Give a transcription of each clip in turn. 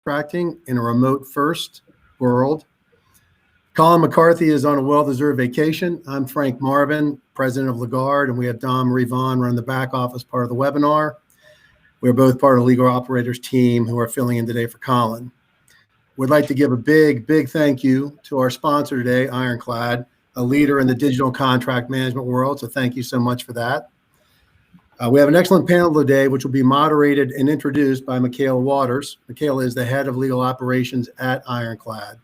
contracting in a remote-first world. Colin McCarthy is on a well-deserved vacation. I'm Frank Marvin, president of Lagarde, and we have Don Marie Vaughn running the back office part of the webinar. We're both part of the legal operators team who are filling in today for Colin. We'd like to give a big thank you to our sponsor today, Ironclad, a leader in the digital contract management world. So thank you so much for that. We have an excellent panel today, which will be moderated and introduced by Michaela Waters. Michaela is the head of legal operations at Ironclad.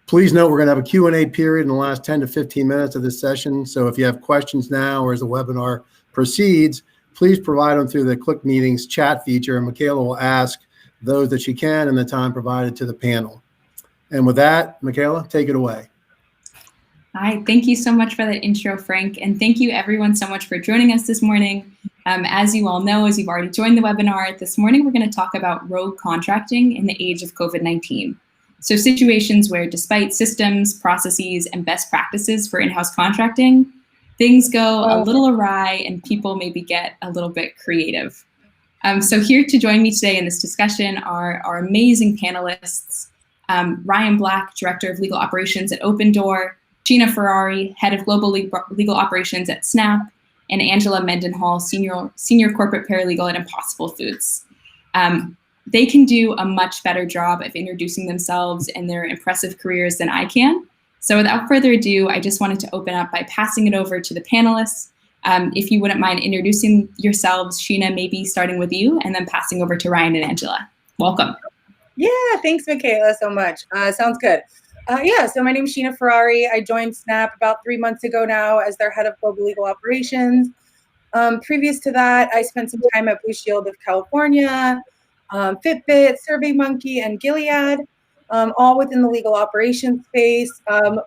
Please note we're going to have a Q&A period in the last 10 to 15 minutes of this session. So if you have questions now or as the webinar proceeds, please provide them through the Click Meetings chat feature, and Michaela will ask those that she can in the time provided to the panel. And with that, Michaela, take it away. Hi, thank you so much for that intro, Frank, and thank you everyone so much for joining us this morning. As you all know, as you've already joined the webinar, this morning we're going to talk about rogue contracting in the age of COVID-19. So situations where despite systems, processes, and best practices for in-house contracting, things go a little awry and people maybe get a little bit creative. So here to join me today in this discussion are our amazing panelists, Ryan Black, Director of Legal Operations at Opendoor, Gina Ferrari, Head of Global Legal Operations at Snap, and Angela Mendenhall, Senior Corporate Paralegal at Impossible Foods. They can do a much better job of introducing themselves and their impressive careers than I can. So without further ado, I just wanted to open up by passing it over to the panelists. If you wouldn't mind introducing yourselves, Sheena, maybe starting with you, and then passing over to Ryan and Angela. Welcome. Yeah, thanks, Michaela, so much. Sounds good. So my name is Sheena Ferrari. I joined Snap about 3 months ago now as their head of global legal operations. Previous to that, I spent some time at Blue Shield of California, Fitbit, SurveyMonkey, and Gilead, all within the legal operations space.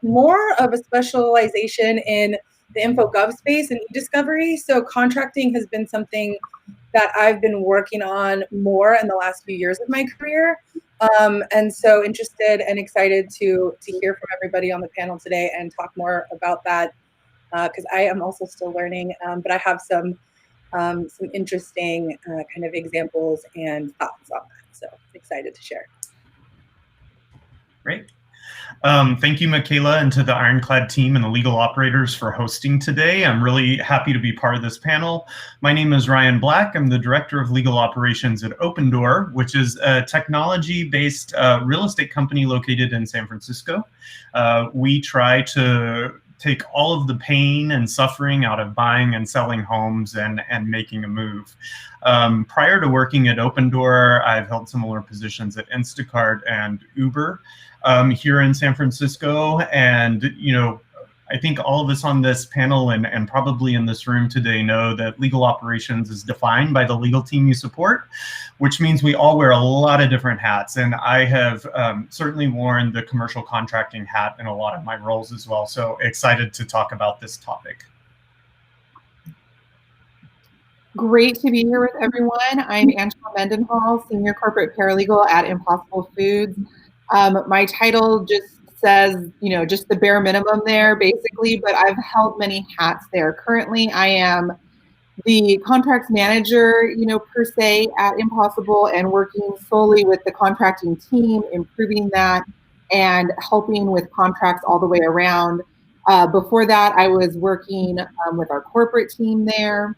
More of a specialization in the InfoGov space and e-discovery. So contracting has been something that I've been working on more in the last few years of my career. And so interested and excited to hear from everybody on the panel today and talk more about that, because I am also still learning, but I have some interesting kind of examples and thoughts on that. So excited to share. Great. Thank you, Michaela, and to the Ironclad team and the legal operators for hosting today. I'm really happy to be part of this panel. My name is Ryan Black. I'm the Director of Legal Operations at Opendoor, which is a technology-based real estate company located in San Francisco. We try to take all of the pain and suffering out of buying and selling homes and making a move. Prior to working at Opendoor, I've held similar positions at Instacart and Uber here in San Francisco. And, I think all of us on this panel and probably in this room today know that legal operations is defined by the legal team you support, which means we all wear a lot of different hats. And I have certainly worn the commercial contracting hat in a lot of my roles as well. So excited to talk about this topic. Great to be here with everyone. I'm Angela Mendenhall, Senior Corporate Paralegal at Impossible Foods. My title just says, just the bare minimum there, basically, but I've held many hats there. Currently, I am the contracts manager, per se, at Impossible, and working solely with the contracting team, improving that, and helping with contracts all the way around. Before that, I was working with our corporate team there.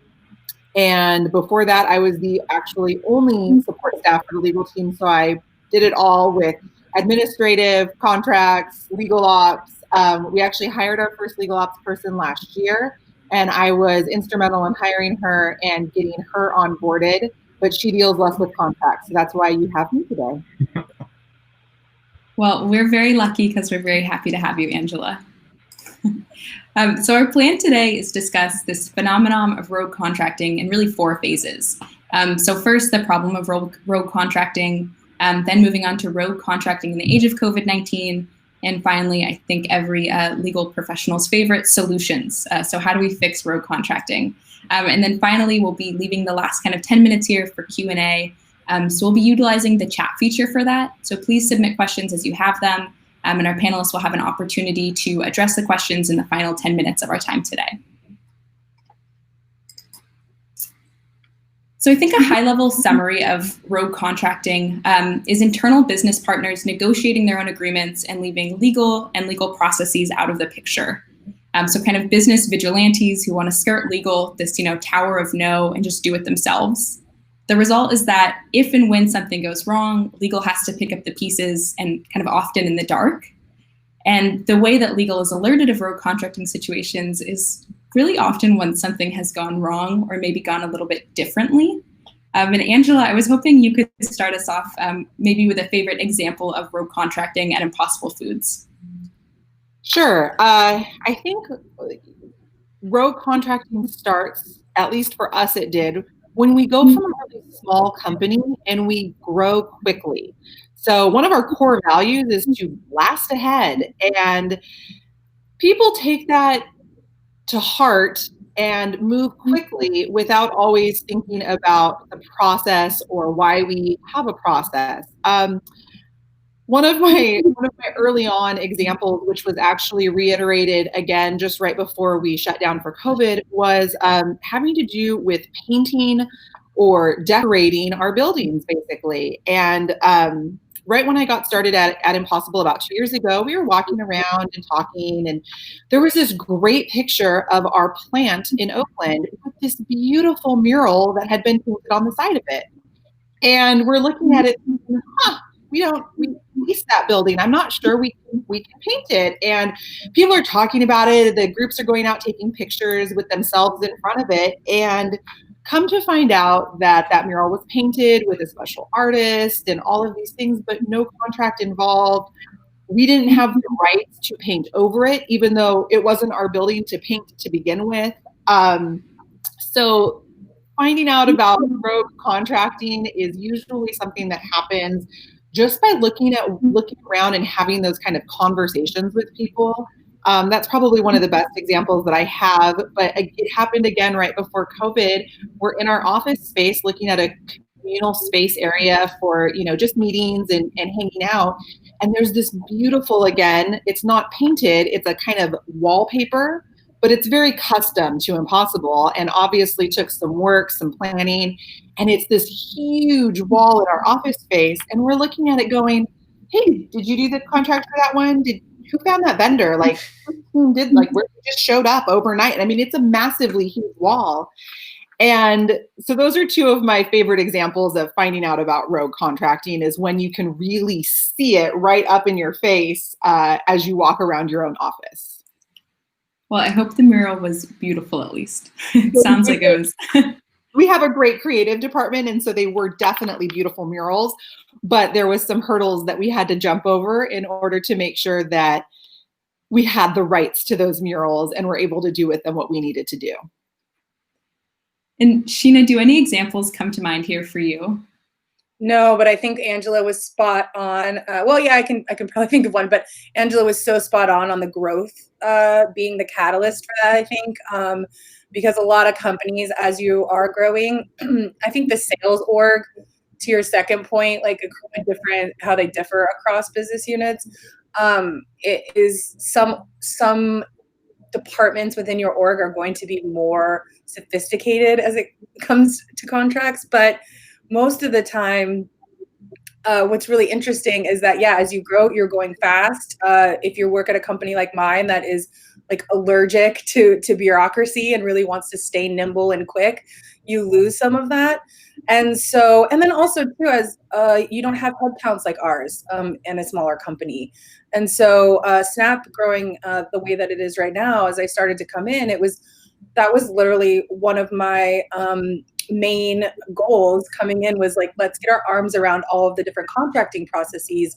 And before that, I was the actually only support staff for the legal team. So I did it all with administrative, contracts, legal ops. We actually hired our first legal ops person last year, and I was instrumental in hiring her and getting her onboarded, but she deals less with contracts. So that's why you have me today. Well, we're very lucky because we're very happy to have you, Angela. So our plan today is to discuss this phenomenon of rogue contracting in really 4 phases. So first, the problem of rogue contracting, then moving on to rogue contracting in the age of COVID-19, and finally, I think every legal professional's favorite, solutions. So how do we fix rogue contracting? And then finally, we'll be leaving the last kind of 10 minutes here for Q&A. So we'll be utilizing the chat feature for that. So please submit questions as you have them. And our panelists will have an opportunity to address the questions in the final 10 minutes of our time today. So I think a high-level summary of rogue contracting is internal business partners negotiating their own agreements and leaving legal and legal processes out of the picture. So kind of business vigilantes who want to skirt legal, this tower of no, and just do it themselves. The result is that if and when something goes wrong, legal has to pick up the pieces, and kind of often in the dark. And the way that legal is alerted of rogue contracting situations is really often when something has gone wrong or maybe gone a little bit differently. And Angela, I was hoping you could start us off maybe with a favorite example of rogue contracting at Impossible Foods. Sure. I think rogue contracting starts, at least for us it did, when we go from a really small company and we grow quickly. So one of our core values is to blast ahead, and people take that to heart and move quickly without always thinking about the process or why we have a process. One of my early on examples, which was actually reiterated again just right before we shut down for COVID, was having to do with painting or decorating our buildings, basically. And right when I got started at Impossible about 2 years ago, we were walking around and talking, and there was this great picture of our plant in Oakland with this beautiful mural that had been painted on the side of it. And we're looking at it thinking, we lease that building. I'm not sure we can paint it. And people are talking about it. The groups are going out taking pictures with themselves in front of it. And come to find out that mural was painted with a special artist and all of these things, but no contract involved. We didn't have the rights to paint over it, even though it wasn't our building to paint to begin with. So finding out about rogue contracting is usually something that happens just by looking around and having those kind of conversations with people. That's probably one of the best examples that I have, but it happened again right before COVID. We're in our office space looking at a communal space area for, just meetings and hanging out. And there's this beautiful, again, it's not painted, it's a kind of wallpaper, but it's very custom to Impossible, and obviously took some work, some planning. And it's this huge wall in our office space. And we're looking at it going, hey, did you do the contract for that one? Who found that vendor? Who did, where you just showed up overnight? I mean, it's a massively huge wall. And so those are two of my favorite examples of finding out about rogue contracting, is when you can really see it right up in your face as you walk around your own office. Well, I hope the mural was beautiful, at least. It sounds like it was. We have a great creative department, and so they were definitely beautiful murals, but there was some hurdles that we had to jump over in order to make sure that we had the rights to those murals and were able to do with them what we needed to do. And Sheena, do any examples come to mind here for you? No, but I think Angela was spot on. I can probably think of one, but Angela was so spot on the growth being the catalyst for that, I think. Because a lot of companies, as you are growing, I think the sales org, to your second point, how they differ across business units, it is some departments within your org are going to be more sophisticated as it comes to contracts, but most of the time, what's really interesting is that, as you grow, you're going fast. If you work at a company like mine that is allergic to bureaucracy and really wants to stay nimble and quick, you lose some of that. And then also too, as you don't have headcounts like ours in a smaller company. And so Snap growing the way that it is right now, as I started to come in, that was literally one of my main goals coming in, was let's get our arms around all of the different contracting processes.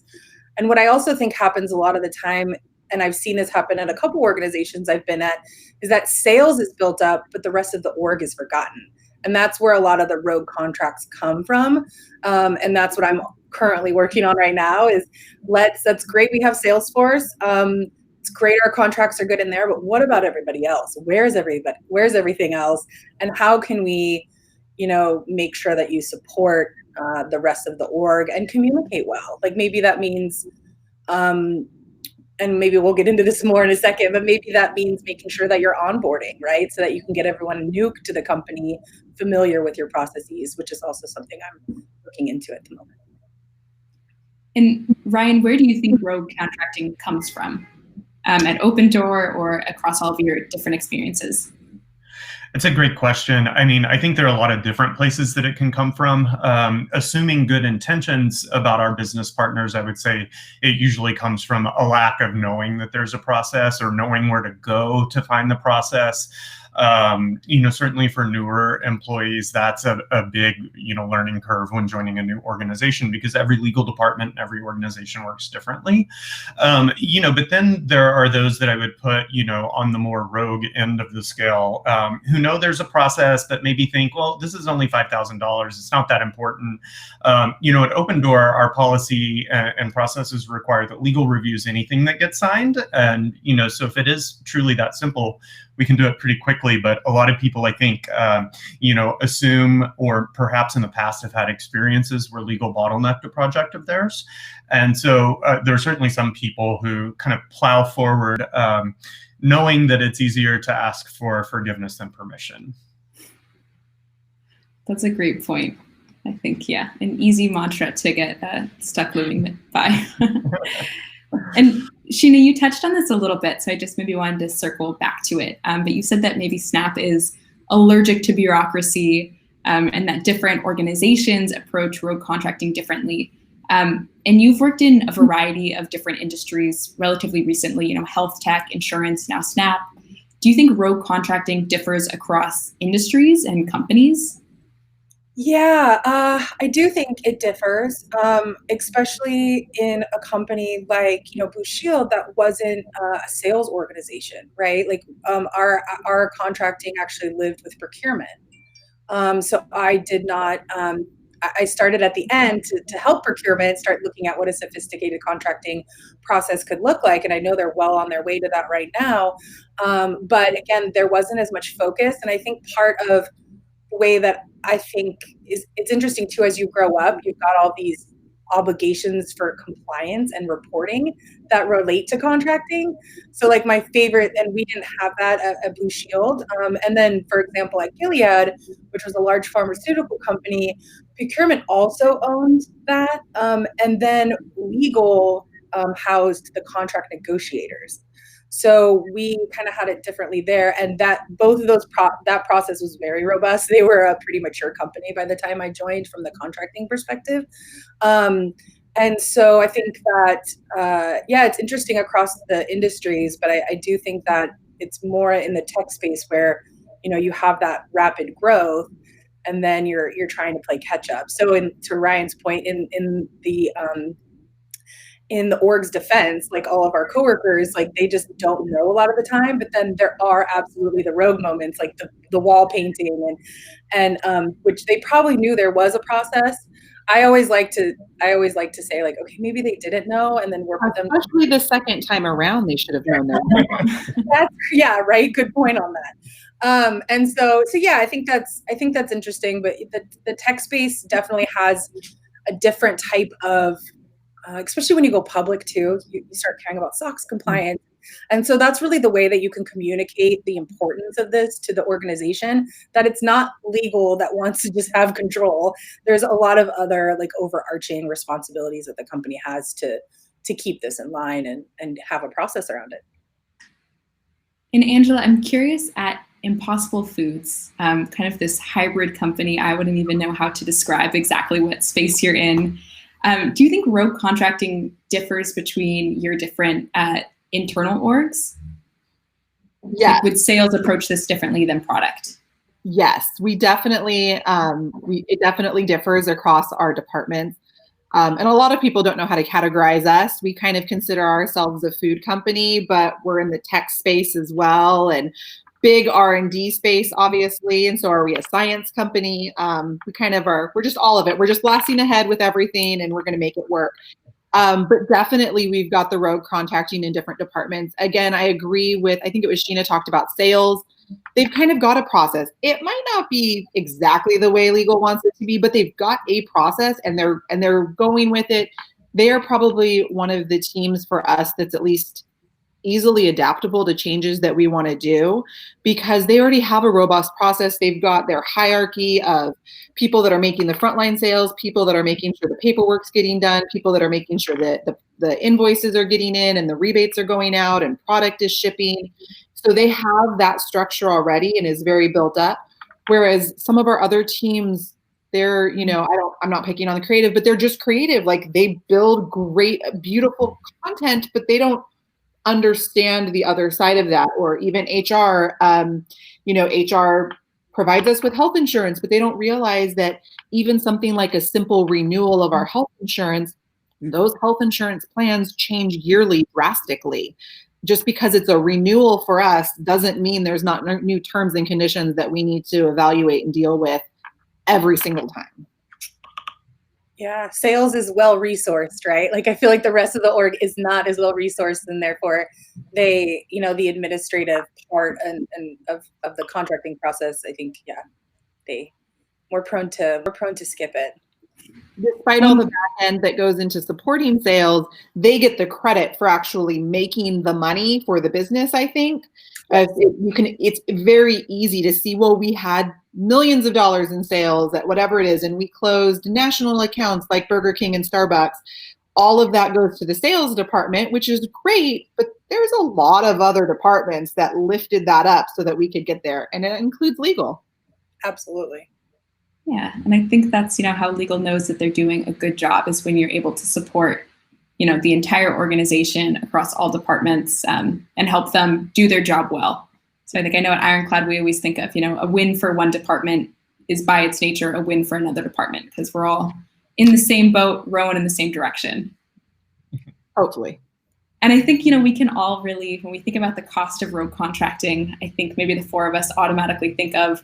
And what I also think happens a lot of the time, and I've seen this happen at a couple organizations I've been at, is that sales is built up, but the rest of the org is forgotten. And that's where a lot of the rogue contracts come from. And that's what I'm currently working on right now is that's great. We have Salesforce. It's great. Our contracts are good in there, but what about everybody else? Where's everybody? Where's everything else? And how can we, make sure that you support the rest of the org and communicate well? Maybe that means and maybe we'll get into this more in a second, but maybe that means making sure that you're onboarding, right? So that you can get everyone new to the company familiar with your processes, which is also something I'm looking into at the moment. And Ryan, where do you think rogue contracting comes from? At Opendoor or across all of your different experiences? It's a great question. I mean, I think there are a lot of different places that it can come from. Assuming good intentions about our business partners, I would say it usually comes from a lack of knowing that there's a process or knowing where to go to find the process. Certainly for newer employees, that's a big, learning curve when joining a new organization, because every legal department, every organization works differently. But then there are those that I would put, on the more rogue end of the scale, who know there's a process, but maybe think, well, this is only $5,000. It's not that important. At Opendoor, our policy and processes require that legal reviews anything that gets signed. And, so if it is truly that simple, we can do it pretty quickly. But a lot of people, I think, assume, or perhaps in the past have had experiences where legal bottlenecked a project of theirs. And so there are certainly some people who kind of plow forward, knowing that it's easier to ask for forgiveness than permission. That's a great point. I think, yeah, an easy mantra to get stuck moving by. And Sheena, you touched on this a little bit, so I just maybe wanted to circle back to it. But you said that maybe Snap is allergic to bureaucracy, and that different organizations approach rogue contracting differently. And you've worked in a variety of different industries relatively recently, health tech, insurance, now Snap. Do you think rogue contracting differs across industries and companies? Yeah, I do think it differs, especially in a company like, Blue Shield that wasn't a sales organization, right? Like our contracting actually lived with procurement. So I did not, I started at the end to help procurement start looking at what a sophisticated contracting process could look like. And I know they're well on their way to that right now. But again, there wasn't as much focus. And I think part of the way that I think it's interesting too, as you grow up, you've got all these obligations for compliance and reporting that relate to contracting. So like my favorite, and we didn't have that at Blue Shield. And then for example, at Gilead, which was a large pharmaceutical company, procurement also owned that. And then legal housed the contract negotiators. So we kind of had it differently there, and that both of those that process was very robust. They were a pretty mature company by the time I joined from the contracting perspective, and so I think that it's interesting across the industries, but I do think that it's more in the tech space where you have that rapid growth, and then you're trying to play catch up. So to Ryan's point, in the org's defense, like all of our coworkers, like they just don't know a lot of the time, but then there are absolutely the rogue moments, like the wall painting and which they probably knew there was a process. I always like to say like, okay, maybe they didn't know, and then work with them. Especially the second time around, they should have known that. Right. Good point on that. And so yeah, I think that's interesting, but the tech space definitely has a different type of especially when you go public too, you start caring about SOX compliance. And so that's really the way that you can communicate the importance of this to the organization, that it's not legal that wants to just have control. There's a lot of other like overarching responsibilities that the company has to keep this in line and have a process around it. And Angela, I'm curious at Impossible Foods, kind of this hybrid company. I wouldn't even know how to describe exactly what space you're in. Do you think rogue contracting differs between your different internal orgs? Yeah. Would sales approach this differently than product? Yes, we definitely, it definitely differs across our departments. And a lot of people don't know how to categorize us. We kind of consider ourselves a food company, but we're in the tech space as well, and big R&D space, obviously. And so are we a science company? We kind of are, we're just all of it. We're just blasting ahead with everything, and we're going to make it work. But definitely we've got the rogue contracting in different departments. Again, I agree with, I think it was Sheena talked about sales. They've kind of got a process. It might not be exactly the way legal wants it to be, but they've got a process, and they're going with it they are probably one of the teams for us that's at least easily adaptable to changes that we want to do, because they already have a robust process. They've got their hierarchy of people that are making the frontline sales, people that are making sure the paperwork's getting done, people that are making sure that the invoices are getting in and the rebates are going out and product is shipping. So they have that structure already and is very built up. Whereas some of our other teams, they're, I'm not picking on the creative, but they're just creative. Like, they build great, beautiful content, but they don't understand the other side of that. Or even HR, HR provides us with health insurance, but they don't realize that even something like a simple renewal of our health insurance, those health insurance plans change yearly drastically. Just because it's a renewal for us doesn't mean there's not new terms and conditions that we need to evaluate and deal with every single time. Yeah, sales is well resourced, right? Like, I feel like the rest of the org is not as well resourced, and therefore they, the administrative part and of the contracting process, I think, we're prone to skip it. Despite all the back end that goes into supporting sales, they get the credit for actually making the money for the business, I think. It's very easy to see, well, we had millions of dollars in sales at whatever it is, and we closed national accounts like Burger King and Starbucks. All of that goes to the sales department, which is great, but there's a lot of other departments that lifted that up so that we could get there, and it includes legal. Absolutely. Yeah, and I think that's, how legal knows that they're doing a good job is when you're able to support, the entire organization across all departments, and help them do their job well. So I think I know at Ironclad, we always think of, a win for one department is by its nature a win for another department, because we're all in the same boat, rowing in the same direction. Hopefully. And I think, we can all really, when we think about the cost of road contracting, I think maybe the four of us automatically think of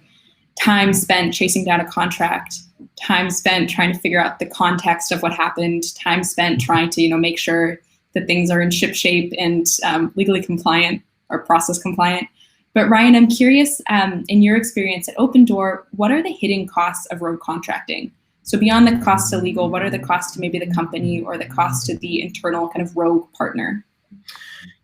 time spent chasing down a contract, time spent trying to figure out the context of what happened, time spent trying to, make sure that things are in ship shape and legally compliant or process compliant. But Ryan, I'm curious, in your experience at Opendoor, what are the hidden costs of road contracting? So beyond the cost to legal, what are the costs to maybe the company or the cost to the internal kind of rogue partner?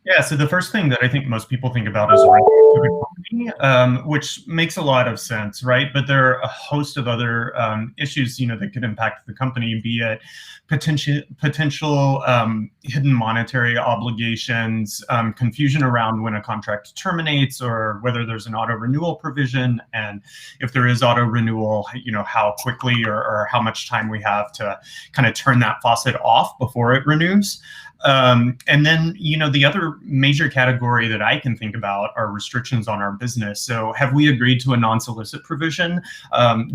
Yeah, so the first thing that I think most people think about is rent to the company, which makes a lot of sense, right? But there are a host of other issues, that could impact the company, be it potential hidden monetary obligations, confusion around when a contract terminates, or whether there's an auto renewal provision, and if there is auto renewal, how quickly or how much time we have to kind of turn that faucet off before it renews. And then, the other major category that I can think about are restrictions on our business. So have we agreed to a non-solicit provision?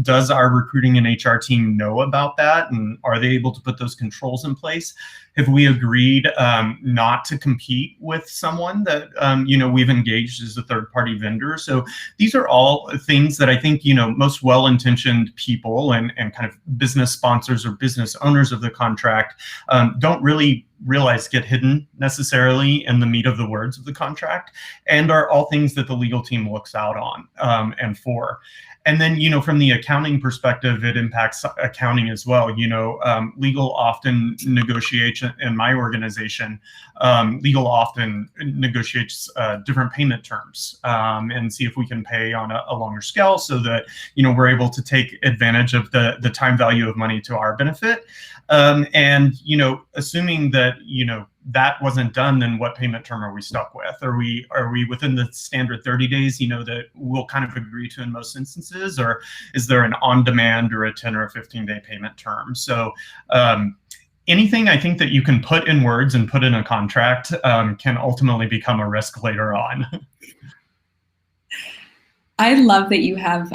Does our recruiting and HR team know about that? And are they able to put those controls in place? Have we agreed not to compete with someone that, we've engaged as a third-party vendor? So these are all things that I think, most well-intentioned people and kind of business sponsors or business owners of the contract don't really realize get hidden necessarily in the meat of the words of the contract, and are all things that the legal team looks out on and for. And then, from the accounting perspective, it impacts accounting as well. Legal often negotiates in my organization. Legal often negotiates different payment terms and see if we can pay on a longer scale so that, we're able to take advantage of the time value of money to our benefit. And, assuming that, that wasn't done, then what payment term are we stuck with? Are we within the standard 30 days, that we'll kind of agree to in most instances, or is there an on-demand or a 10 or a 15-day payment term? So anything I think that you can put in words and put in a contract can ultimately become a risk later on. I love that you have,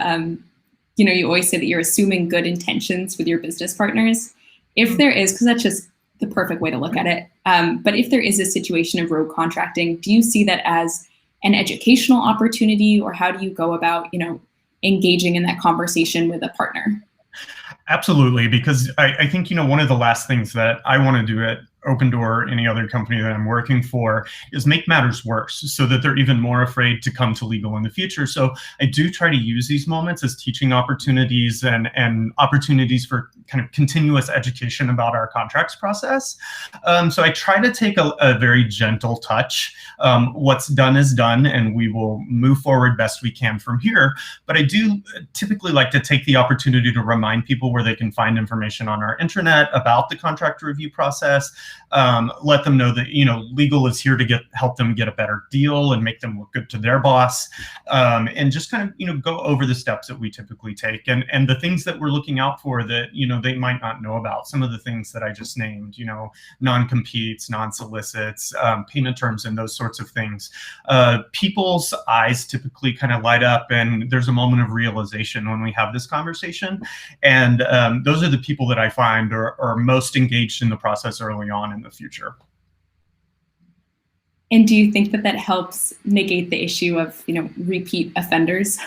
you always say that you're assuming good intentions with your business partners. If there is, because that's just the perfect way to look at it. But if there is a situation of road contracting, do you see that as an educational opportunity, or how do you go about, engaging in that conversation with a partner? Absolutely, because I think, one of the last things that I want to do at Opendoor or any other company that I'm working for is make matters worse so that they're even more afraid to come to legal in the future. So I do try to use these moments as teaching opportunities and opportunities for kind of continuous education about our contracts process. So I try to take a very gentle touch. What's done is done, and we will move forward best we can from here. But I do typically like to take the opportunity to remind people where they can find information on our intranet about the contract review process. Let them know that legal is here to help them get a better deal and make them look good to their boss, and just kind of go over the steps that we typically take and the things that we're looking out for that they might not know about. Some of the things that I just named, non-competes, non-solicits, payment terms, and those sorts of things. People's eyes typically kind of light up, and there's a moment of realization when we have this conversation. And those are the people that I find are most engaged in the process early on in the future. And do you think that helps negate the issue of, repeat offenders?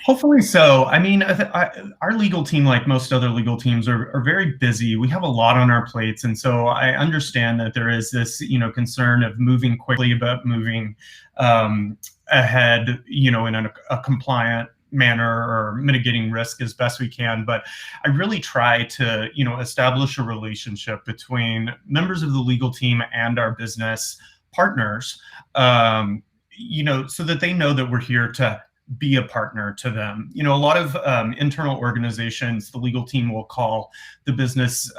Hopefully so. I mean, our legal team, like most other legal teams, are very busy. We have a lot on our plates. And so I understand that there is this, concern of moving quickly, but moving ahead, in a compliant manner or mitigating risk as best we can. But I really try to, establish a relationship between members of the legal team and our business partners, so that they know that we're here to be a partner to them. A lot of internal organizations, the legal team will call the business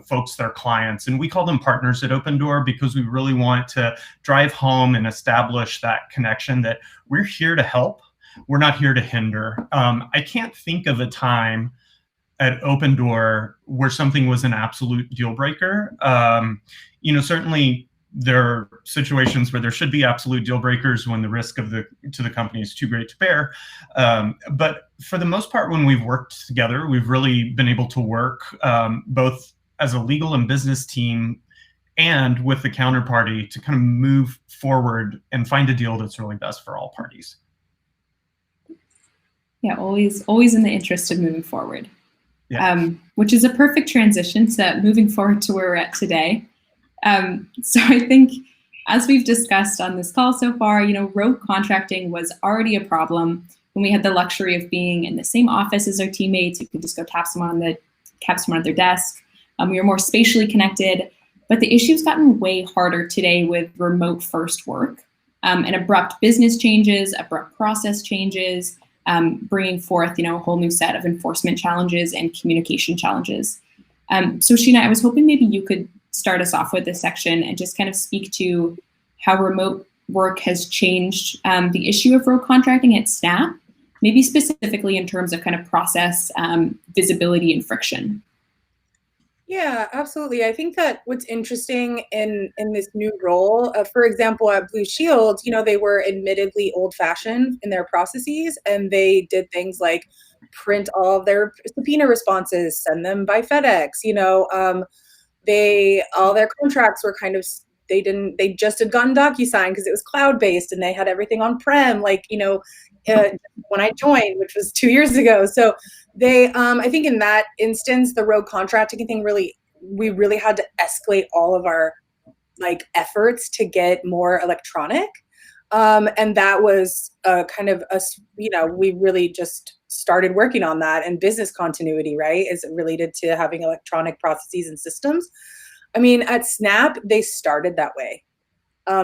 folks their clients, and we call them partners at Opendoor because we really want to drive home and establish that connection that we're here to help. We're not here to hinder. I can't think of a time at Opendoor where something was an absolute deal breaker. Certainly there are situations where there should be absolute deal breakers when the risk to the company is too great to bear. But for the most part, when we've worked together, we've really been able to work both as a legal and business team and with the counterparty to kind of move forward and find a deal that's really best for all parties. Yeah, always in the interest of moving forward. Yeah. Which is a perfect transition to moving forward to where we're at today. So I think, as we've discussed on this call so far, rogue contracting was already a problem when we had the luxury of being in the same office as our teammates. You could just go tap someone at their desk. We were more spatially connected, but the issue's gotten way harder today with remote first work, and abrupt business changes, abrupt process changes, bringing forth, a whole new set of enforcement challenges and communication challenges. So Sheena, I was hoping maybe you could start us off with this section and just kind of speak to how remote work has changed the issue of rogue contracting at Snap, maybe specifically in terms of kind of process, visibility, and friction. Yeah, absolutely. I think that what's interesting in this new role, for example, at Blue Shield, they were admittedly old-fashioned in their processes, and they did things like print all of their subpoena responses, send them by FedEx. All their contracts were kind of, they just had gotten DocuSign because it was cloud-based, and they had everything on-prem, when I joined, which was 2 years ago. So they, I think in that instance, the rogue contracting thing we really had to escalate all of our efforts to get more electronic. And that was kind of we really just started working on that, and business continuity, right, is related to having electronic processes and systems. I mean, at Snap, they started that way.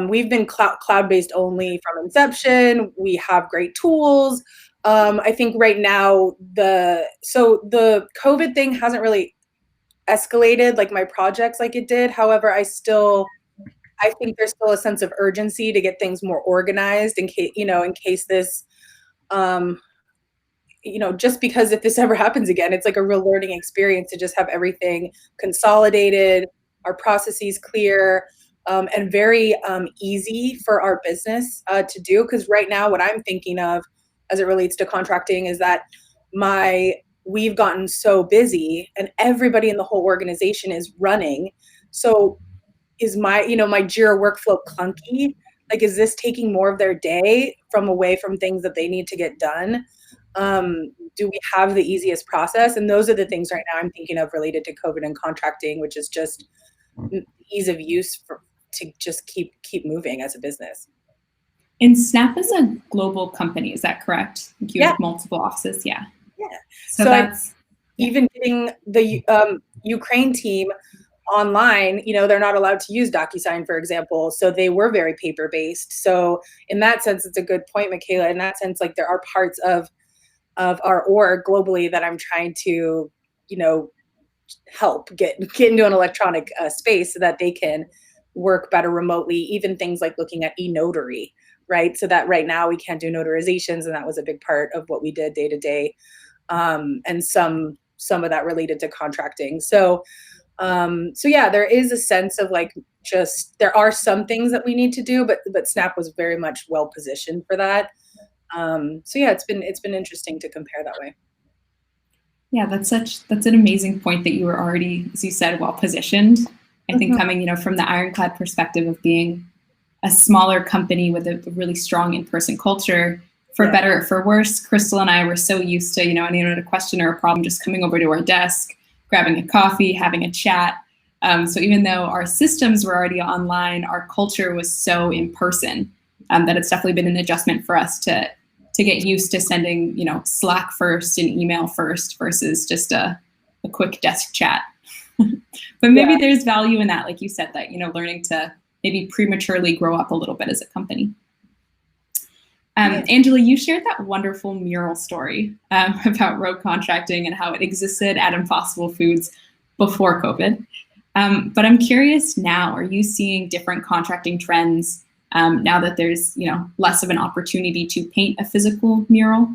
We've been cloud-based only from inception. We have great tools. I think right now, the COVID thing hasn't really escalated like my projects like it did. However, I think there's still a sense of urgency to get things more organized in case this, just because if this ever happens again, it's like a real learning experience to just have everything consolidated, our processes clear, and very easy for our business to do. Because right now, what I'm thinking of as it relates to contracting is that we've gotten so busy and everybody in the whole organization is running. So is my Jira workflow clunky? Is this taking more of their day away from things that they need to get done? Do we have the easiest process? And those are the things right now I'm thinking of related to COVID and contracting, which is just ease of use to just keep moving as a business. And Snap is a global company, is that correct? You Yeah. have multiple offices, yeah. Yeah. So that's even getting the Ukraine team online, they're not allowed to use DocuSign, for example. So they were very paper-based. So in that sense, it's a good point, Michaela. In that sense, like there are parts of our org globally that I'm trying to, help get into an electronic space so that they can work better remotely. Even things like looking at e-notary, right? So that right now we can't do notarizations, and that was a big part of what we did day to day, and some of that related to contracting. So yeah, there is a sense of like just there are some things that we need to do, but Snap was very much well positioned for that. So yeah, it's been interesting to compare that way. Yeah, that's an amazing point that you were already, as you said, well positioned. I think coming, from the Ironclad perspective of being a smaller company with a really strong in-person culture, for better or for worse, Crystal and I were so used to, anyone had a question or a problem, just coming over to our desk, grabbing a coffee, having a chat. So even though our systems were already online, our culture was so in person that it's definitely been an adjustment for us to get used to sending, Slack first and email first versus just a quick desk chat. But maybe there's value in that, like you said, that, learning to maybe prematurely grow up a little bit as a company. Angela, you shared that wonderful mural story about road contracting and how it existed at Impossible Foods before COVID. But I'm curious now, are you seeing different contracting trends now that there's, less of an opportunity to paint a physical mural?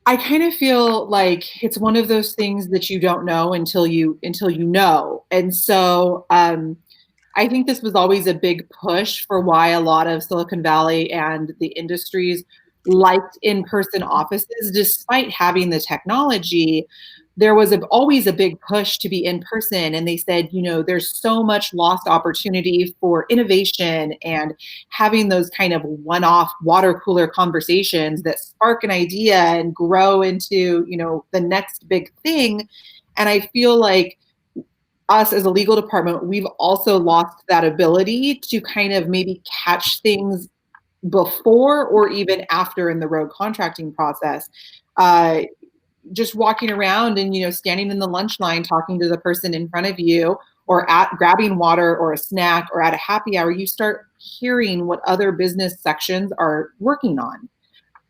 I kind of feel like it's one of those things that you don't know until you know. And so I think this was always a big push for why a lot of Silicon Valley and the industries liked in-person offices. Despite having the technology, there was always a big push to be in person. And they said, there's so much lost opportunity for innovation and having those kind of one-off water cooler conversations that spark an idea and grow into, the next big thing. And I feel like us as a legal department, we've also lost that ability to kind of maybe catch things before or even after in the road contracting process. Just walking around and, standing in the lunch line, talking to the person in front of you, or grabbing water or a snack or at a happy hour, you start hearing what other business sections are working on.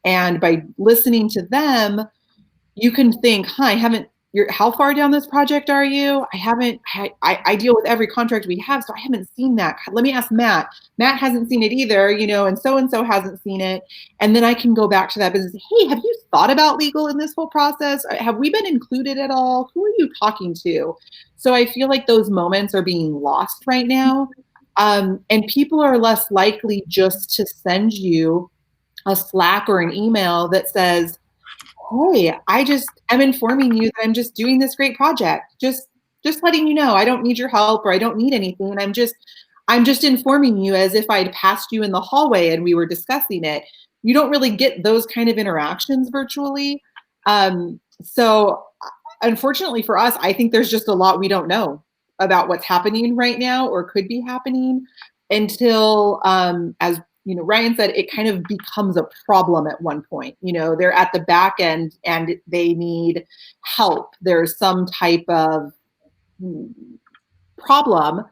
And by listening to them, you can think, how far down this project are you? I deal with every contract we have, so I haven't seen that. Let me ask Matt. Matt hasn't seen it either, and so hasn't seen it. And then I can go back to that business. Hey, have you thought about legal in this whole process? Have we been included at all? Who are you talking to? So I feel like those moments are being lost right now. And people are less likely just to send you a Slack or an email that says, hey, I'm informing you that I'm just doing this great project. Just letting you know, I don't need your help or I don't need anything. And I'm just informing you as if I'd passed you in the hallway and we were discussing it. You don't really get those kind of interactions virtually. So unfortunately for us, I think there's just a lot we don't know about what's happening right now or could be happening until, as Ryan said, it kind of becomes a problem at one point. They're at the back end and they need help. There's some type of problem.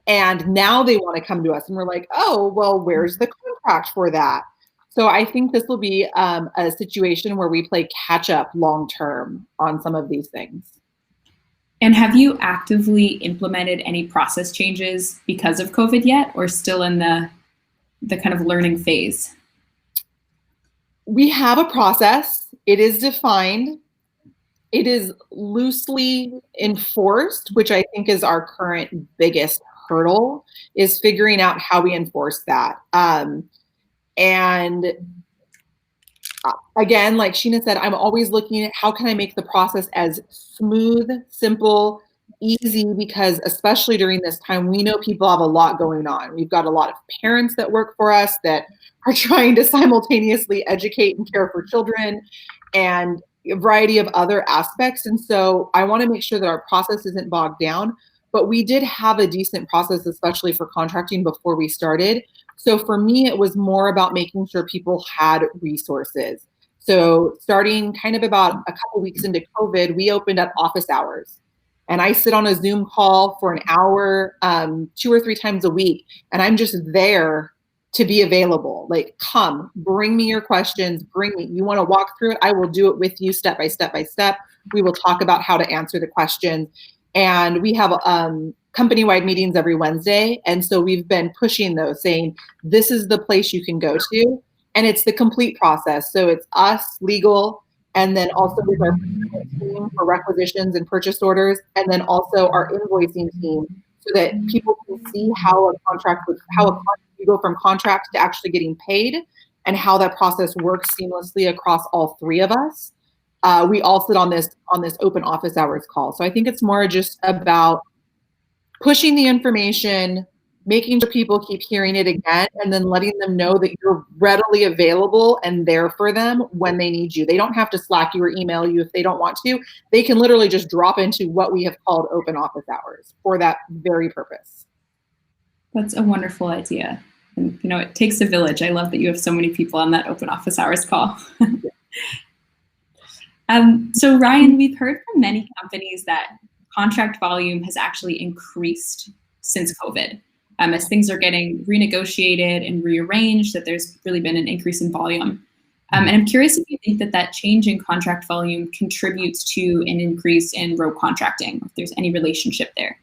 And now they want to come to us and we're like, oh, well, where's the contract for that? So I think this will be a situation where we play catch up long term on some of these things. And have you actively implemented any process changes because of COVID yet, or still in the kind of learning phase? We have a process. It is defined. It is loosely enforced, which I think is our current biggest hurdle, is figuring out how we enforce that. And again, like Sheena said, I'm always looking at how can I make the process as smooth, simple, easy, because especially during this time, we know people have a lot going on. We've got a lot of parents that work for us that are trying to simultaneously educate and care for children and a variety of other aspects. And so I want to make sure that our process isn't bogged down, but we did have a decent process, especially for contracting before we started. So for me, it was more about making sure people had resources. So starting kind of about a couple weeks into COVID, we opened up office hours. And I sit on a Zoom call for an hour, 2 or 3 times a week. And I'm just there to be available. Like, come, bring me your questions, you want to walk through it? I will do it with you step by step by step. We will talk about how to answer the questions. And we have company-wide meetings every Wednesday. And so we've been pushing those, saying, this is the place you can go to. And it's the complete process. So it's us, legal, and then also with our team for requisitions and purchase orders, and then also our invoicing team, so that people can see how you go from contract to actually getting paid, and how that process works seamlessly across all 3 of us. We all sit on this open office hours call. So I think it's more just about pushing the information, making sure people keep hearing it again, and then letting them know that you're readily available and there for them when they need you. They don't have to Slack you or email you if they don't want to. They can literally just drop into what we have called open office hours for that very purpose. That's a wonderful idea. And, it takes a village. I love that you have so many people on that open office hours call. So Ryan, we've heard from many companies that contract volume has actually increased since COVID. As things are getting renegotiated and rearranged, that there's really been an increase in volume. And I'm curious if you think that change in contract volume contributes to an increase in road contracting, if there's any relationship there.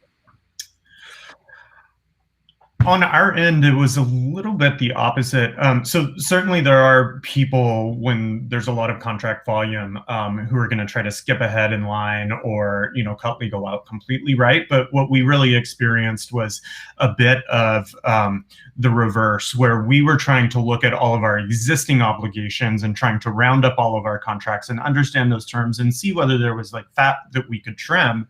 On our end, it was a little bit the opposite. So certainly there are people, when there's a lot of contract volume, who are going to try to skip ahead in line or, cut legal out completely, right? But what we really experienced was a bit of the reverse, where we were trying to look at all of our existing obligations and trying to round up all of our contracts and understand those terms and see whether there was like fat that we could trim.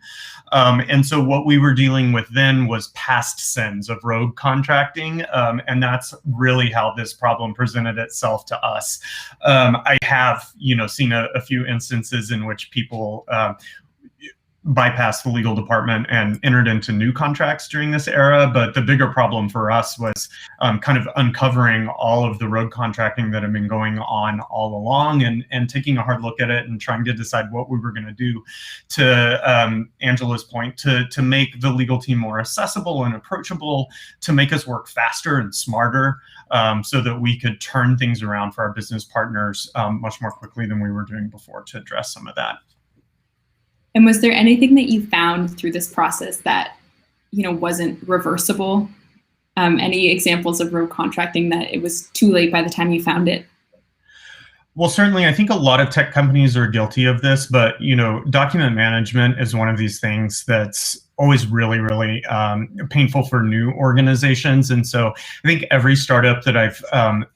And so what we were dealing with then was past sins of road contracting, and that's really how this problem presented itself to us. I have, seen a few instances in which people bypassed the legal department and entered into new contracts during this era. But the bigger problem for us was kind of uncovering all of the road contracting that had been going on all along, and taking a hard look at it and trying to decide what we were going to do to Angela's point, to make the legal team more accessible and approachable, to make us work faster and smarter, so that we could turn things around for our business partners much more quickly than we were doing before, to address some of that. And was there anything that you found through this process that, wasn't reversible? Any examples of road contracting that it was too late by the time you found it? Well, certainly, I think a lot of tech companies are guilty of this, but, document management is one of these things that's always really, really painful for new organizations. And so I think every startup that I've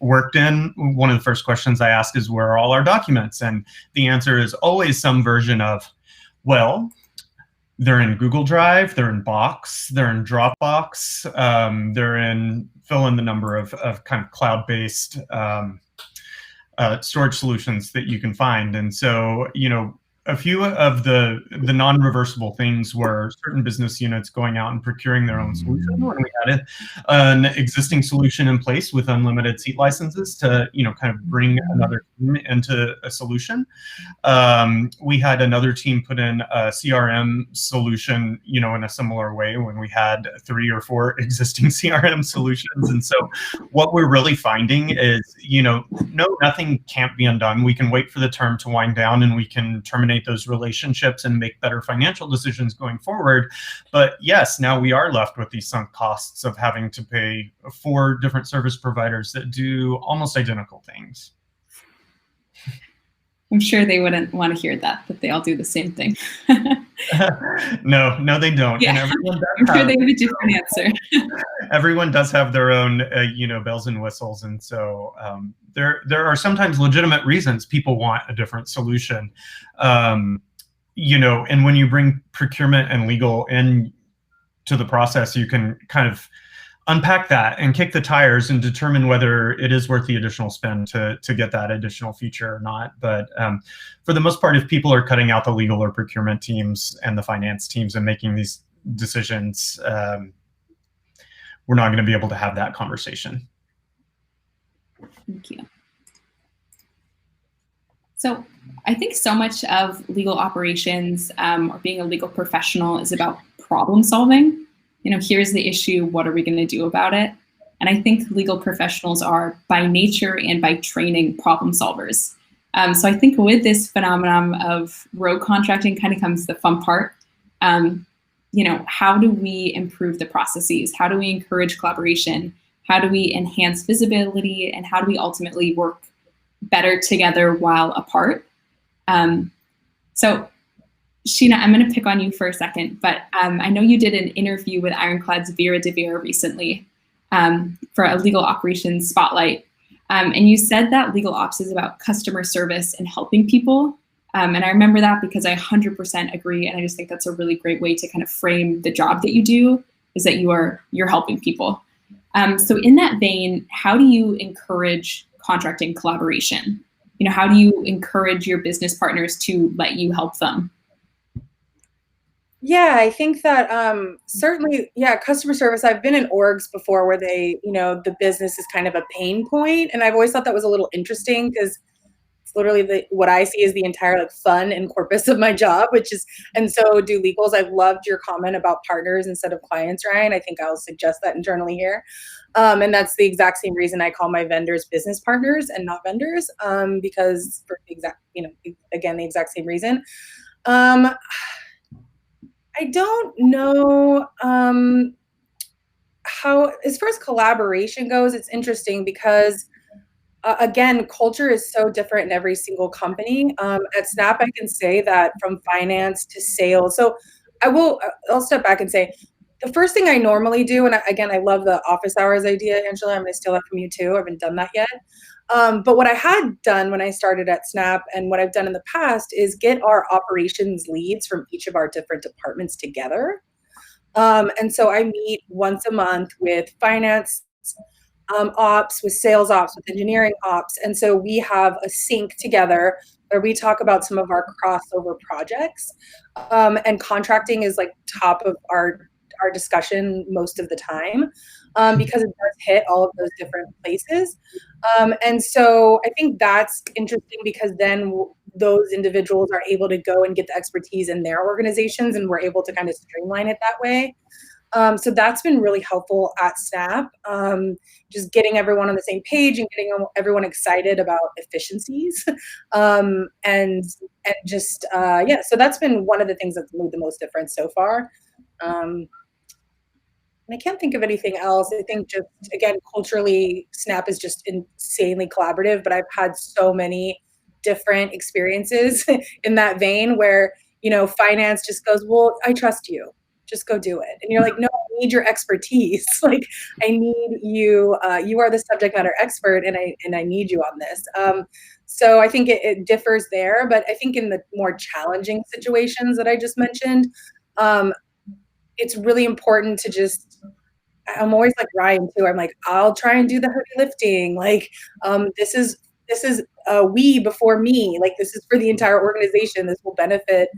worked in, one of the first questions I ask is, where are all our documents? And the answer is always some version of, well, they're in Google Drive, they're in Box, they're in Dropbox, they're in, fill in the number of kind of cloud-based storage solutions that you can find. And so, a few of the non-reversible things were certain business units going out and procuring their own solution when we had an existing solution in place with unlimited seat licenses to, kind of bring another team into a solution. We had another team put in a CRM solution, in a similar way when we had 3 or 4 existing CRM solutions. And so what we're really finding is, no, nothing can't be undone. We can wait for the term to wind down and we can terminate those relationships and make better financial decisions going forward. But yes, now we are left with these sunk costs of having to pay 4 different service providers that do almost identical things. I'm sure they wouldn't want to hear that they all do the same thing. No, they don't. Yeah. And everyone I'm sure they have a different answer. Everyone does have their own, bells and whistles. And so there are sometimes legitimate reasons people want a different solution. And when you bring procurement and legal in to the process, you can kind of unpack that and kick the tires and determine whether it is worth the additional spend to get that additional feature or not. But for the most part, if people are cutting out the legal or procurement teams and the finance teams and making these decisions, we're not going to be able to have that conversation. Thank you. So I think so much of legal operations or being a legal professional is about problem solving. Here's the issue, what are we going to do about it? And I think legal professionals are by nature and by training problem solvers. So I think with this phenomenon of rogue contracting kind of comes the fun part. How do we improve the processes? How do we encourage collaboration? How do we enhance visibility? And how do we ultimately work better together while apart? So Sheena, I'm going to pick on you for a second, but I know you did an interview with Ironclad's Vera De Vera recently for a legal operations spotlight. And you said that legal ops is about customer service and helping people. And I remember that because I 100% agree. And I just think that's a really great way to kind of frame the job that you do, is that you're helping people. So in that vein, how do you encourage contracting collaboration? How do you encourage your business partners to let you help them? Yeah, I think that certainly, customer service. I've been in orgs before where the business is kind of a pain point, and I've always thought that was a little interesting because it's literally what I see is the entire fun and corpus of my job, and so do legals. I loved your comment about partners instead of clients, Ryan. I think I'll suggest that internally here, and that's the exact same reason I call my vendors business partners and not vendors, because for the exact same reason. I don't know how, as far as collaboration goes, it's interesting because, again, culture is so different in every single company. At Snap, I can say that from finance to sales. So I'll step back and say, the first thing I normally do, and I love the office hours idea, Angela. I'm going to steal that from you too. I haven't done that yet. But what I had done when I started at Snap and what I've done in the past is get our operations leads from each of our different departments together. And so I meet once a month with finance ops, with sales ops, with engineering ops. And so we have a sync together where we talk about some of our crossover projects. And contracting is top of our discussion most of the time, because it does hit all of those different places. And so I think that's interesting because then those individuals are able to go and get the expertise in their organizations, and we're able to kind of streamline it that way. So that's been really helpful at Snap, just getting everyone on the same page and getting everyone excited about efficiencies. And just, so that's been one of the things that's made the most difference so far. And I can't think of anything else. I think just, again, culturally, Snap is just insanely collaborative, but I've had so many different experiences in that vein where, finance just goes, well, I trust you. Just go do it. And you're like, no, I need your expertise. I need you. You are the subject matter expert, and I need you on this. So I think it differs there. But I think in the more challenging situations that I just mentioned, it's really important to just, I'm always like Ryan too. I'm like, I'll try and do the heavy lifting. This is we before me. This is for the entire organization. This will benefit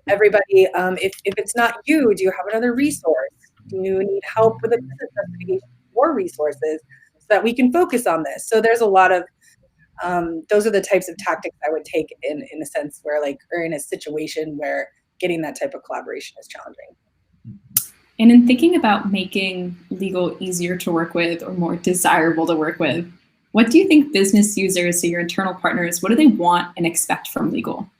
everybody. If it's not you, do you have another resource? Do you need help with a business investigation or resources so that we can focus on this? So there's a lot of, those are the types of tactics I would take in a sense where or in a situation where getting that type of collaboration is challenging. And in thinking about making legal easier to work with or more desirable to work with, what do you think business users, so your internal partners, what do they want and expect from legal?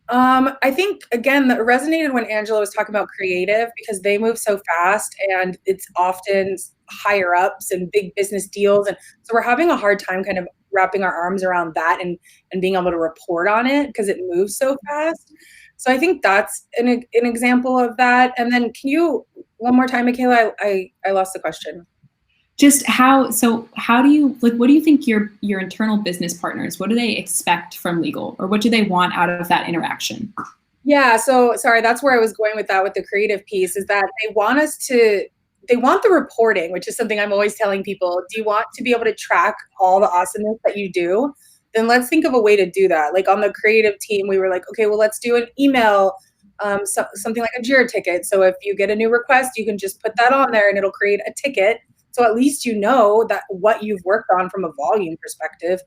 I think, again, that resonated when Angela was talking about creative, because they move so fast and it's often higher ups and big business deals. And so we're having a hard time kind of wrapping our arms around that and being able to report on it because it moves so fast. So I think that's an example of that. And then can you, one more time, Michaela, I lost the question. Just how do you, what do you think your internal business partners, what do they expect from legal, or what do they want out of that interaction? Yeah, so sorry, that's where I was going with that, with the creative piece, is that they want the reporting, which is something I'm always telling people. Do you want to be able to track all the awesomeness that you do? Then let's think of a way to do that. On the creative team, we were like, okay, well, let's do an email something like a JIRA ticket. So if you get a new request, you can just put that on there and it'll create a ticket. So at least you know that what you've worked on from a volume perspective.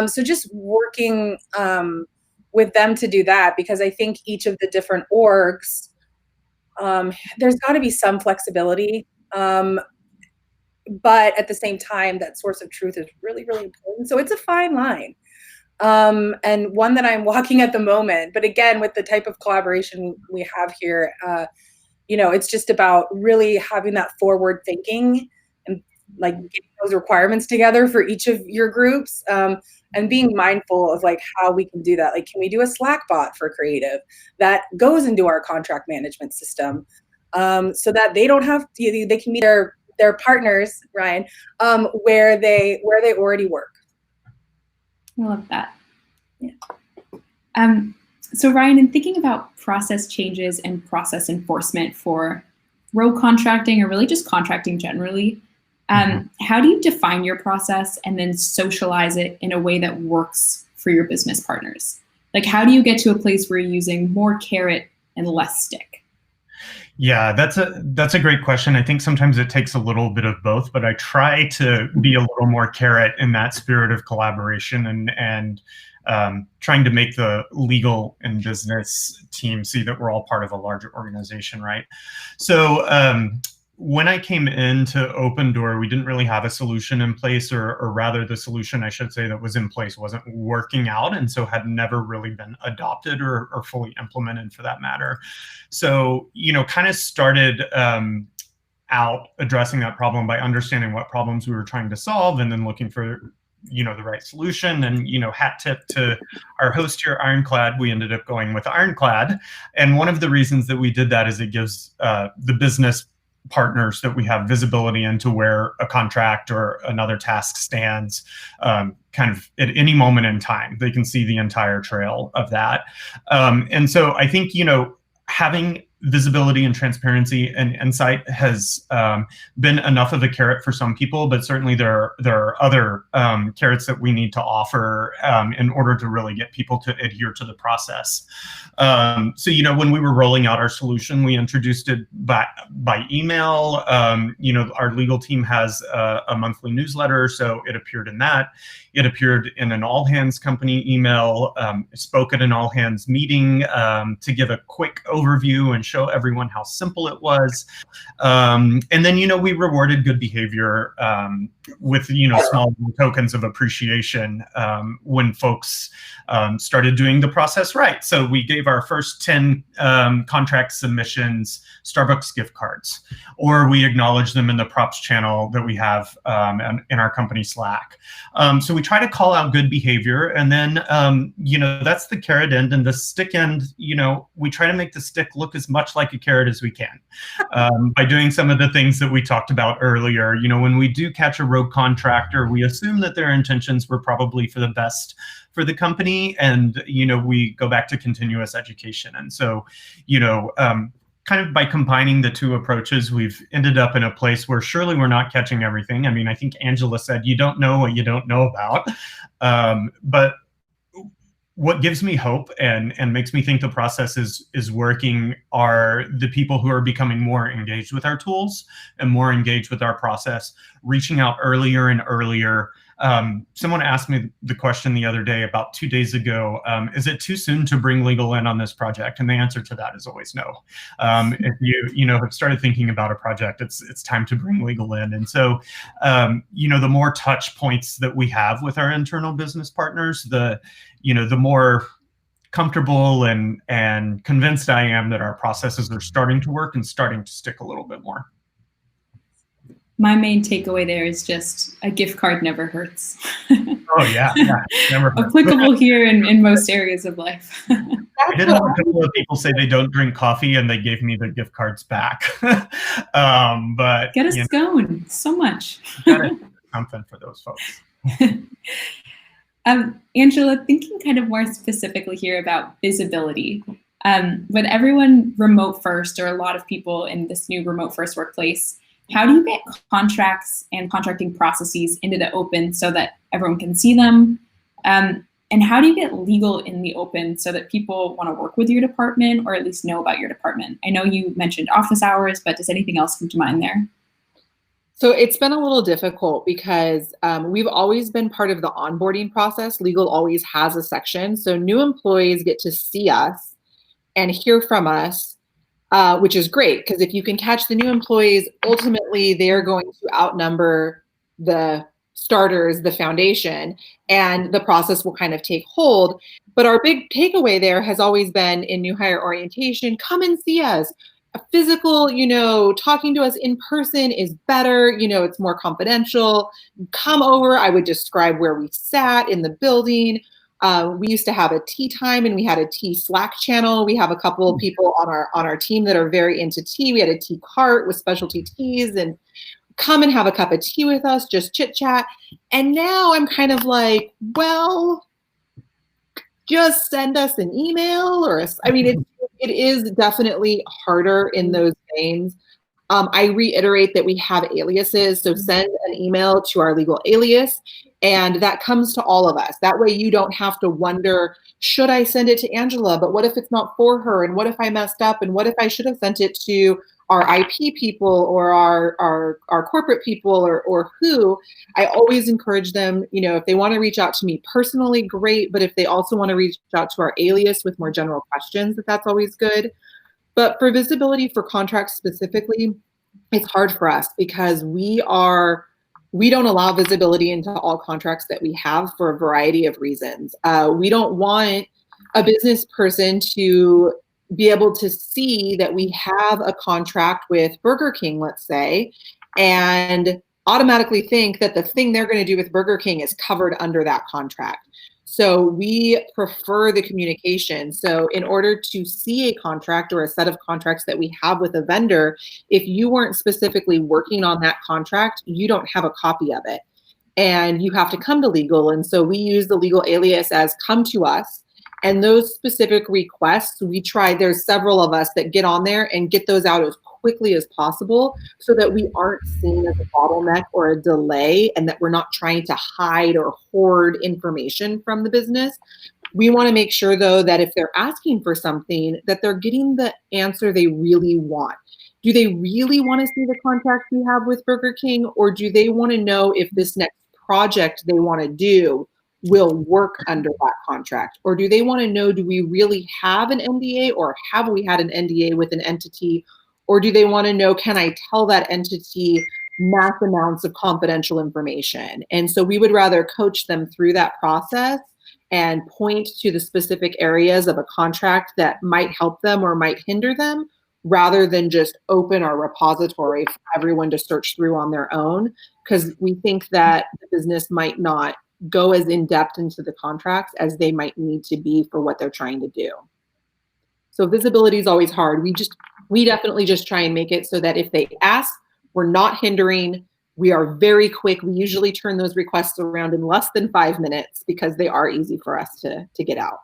So just working with them to do that, because I think each of the different orgs, there's got to be some flexibility. But at the same time, that source of truth is really, really important. So it's a fine line. And one that I'm walking at the moment. But again, with the type of collaboration we have here, it's just about really having that forward thinking and like getting those requirements together for each of your groups, and being mindful of like how we can do that. Like, can we do a Slack bot for creative that goes into our contract management system, so that they don't have to, they can meet their partners, Ryan, where they already work. I love that. Yeah. So Ryan, in thinking about process changes and process enforcement for road contracting, or really just contracting generally, how do you define your process and then socialize it in a way that works for your business partners? Like, how do you get to a place where you're using more carrot and less stick? Yeah, that's a great question. I think sometimes it takes a little bit of both, but I try to be a little more carrot in that spirit of collaboration and trying to make the legal and business team see that we're all part of a larger organization, right? So when I came into Opendoor, we didn't really have a solution in place, or rather the solution, I should say, that was in place wasn't working out, and so had never really been adopted or fully implemented for that matter. So, kind of started out addressing that problem by understanding what problems we were trying to solve, and then looking for the right solution. And hat tip to our host here, Ironclad, we ended up going with Ironclad. And one of the reasons that we did that is it gives the business partners that we have visibility into where a contract or another task stands, kind of at any moment in time. They can see the entire trail of that. And so I think, having visibility and transparency and insight has been enough of a carrot for some people, but certainly there are other carrots that we need to offer in order to really get people to adhere to the process. So, when we were rolling out our solution, we introduced it by email. Our legal team has a monthly newsletter, so it appeared in that. It appeared in an all-hands company email, spoke at an all-hands meeting to give a quick overview and show everyone how simple it was. And then, we rewarded good behavior with, small tokens of appreciation when folks started doing the process right. So we gave our first 10 contract submissions Starbucks gift cards, or we acknowledge them in the props channel that we have in our company Slack. So we try to call out good behavior, and then, that's the carrot end, and the stick end, we try to make the stick look as much like a carrot as we can by doing some of the things that we talked about earlier. When we do catch a rogue contractor, we assume that their intentions were probably for the best for the company, and we go back to continuous education. And so kind of by combining the two approaches, we've ended up in a place where surely we're not catching everything. I mean, I think Angela said, you don't know what you don't know about. But what gives me hope and makes me think the process is working are the people who are becoming more engaged with our tools and more engaged with our process, reaching out earlier and earlier. Someone asked me the question the other day, about 2 days ago, is it too soon to bring legal in on this project? And the answer to that is always no. If you have started thinking about a project, it's time to bring legal in. And so, the more touch points that we have with our internal business partners, the more comfortable and convinced I am that our processes are starting to work and starting to stick a little bit more. My main takeaway there is just a gift card never hurts. Oh yeah, never hurts. Applicable here in most areas of life. I did have a couple of people say they don't drink coffee, and they gave me the gift cards back. But get a scone, so much. Got something for those folks. Angela, thinking kind of more specifically here about visibility, with everyone remote first, or a lot of people in this new remote first workplace, how do you get contracts and contracting processes into the open so that everyone can see them? And how do you get legal in the open so that people want to work with your department or at least know about your department? I know you mentioned office hours, but does anything else come to mind there? So it's been a little difficult because we've always been part of the onboarding process. Legal always has a section. So new employees get to see us and hear from us, which is great because if you can catch the new employees, ultimately they're going to outnumber the starters, the foundation, and the process will kind of take hold. But our big takeaway there has always been in new hire orientation, come and see us. A physical, talking to us in person is better, it's more confidential. Come over, I would describe where we sat in the building. We used to have a tea time and we had a tea Slack channel. We have a couple of people on our team that are very into tea. We had a tea cart with specialty teas and come and have a cup of tea with us, just chit chat. And now I'm kind of like, well, just send us an email it is definitely harder in those veins. I reiterate that we have aliases, so send an email to our legal alias, and that comes to all of us. That way you don't have to wonder, should I send it to Angela? But what if it's not for her? And what if I messed up? And what if I should have sent it to our IP people or our corporate people or who? I always encourage them, if they want to reach out to me personally, great. But if they also want to reach out to our alias with more general questions, that's always good. But for visibility for contracts specifically, it's hard for us because we don't allow visibility into all contracts that we have for a variety of reasons. We don't want a business person to be able to see that we have a contract with Burger King, let's say, and automatically think that the thing they're going to do with Burger King is covered under that contract. So we prefer the communication. So in order to see a contract or a set of contracts that we have with a vendor, if you weren't specifically working on that contract, you don't have a copy of it. And you have to come to legal. And so we use the legal alias as come to us. And those specific requests, there's several of us that get on there and get those out as quickly as possible so that we aren't seen as a bottleneck or a delay and that we're not trying to hide or hoard information from the business. We want to make sure, though, that if they're asking for something, that they're getting the answer they really want. Do they really want to see the contract we have with Burger King, or do they want to know if this next project they want to do will work under that contract? Or do they want to know, do we really have an NDA, or have we had an NDA with an entity? Or do they want to know, can I tell that entity mass amounts of confidential information? And so we would rather coach them through that process and point to the specific areas of a contract that might help them or might hinder them, rather than just open our repository for everyone to search through on their own, because we think that the business might not go as in-depth into the contracts as they might need to be for what they're trying to do. So visibility is always hard. We definitely just try and make it so that if they ask, we're not hindering. We are very quick. We usually turn those requests around in less than 5 minutes because they are easy for us to get out.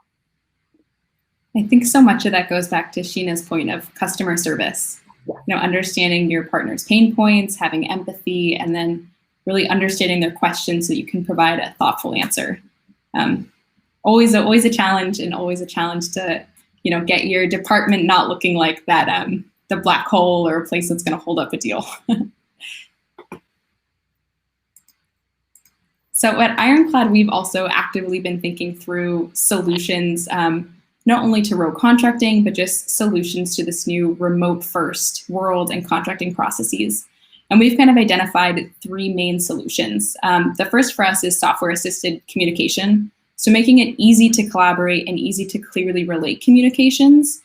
I think so much of that goes back to Sheena's point of customer service. Yeah. Understanding your partner's pain points, having empathy, and then really understanding their questions so you can provide a thoughtful answer. Always a challenge, and always a challenge to get your department not looking like that the black hole or a place that's going to hold up a deal. So at Ironclad, we've also actively been thinking through solutions, not only to road contracting, but just solutions to this new remote first world and contracting processes. And we've kind of identified 3 main solutions. The first for us is software assisted communication. So making it easy to collaborate and easy to clearly relate communications,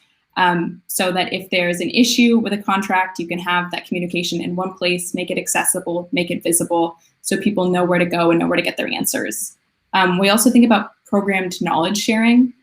so that if there's an issue with a contract, you can have that communication in one place, make it accessible, make it visible, so people know where to go and know where to get their answers. We also think about programmed knowledge sharing.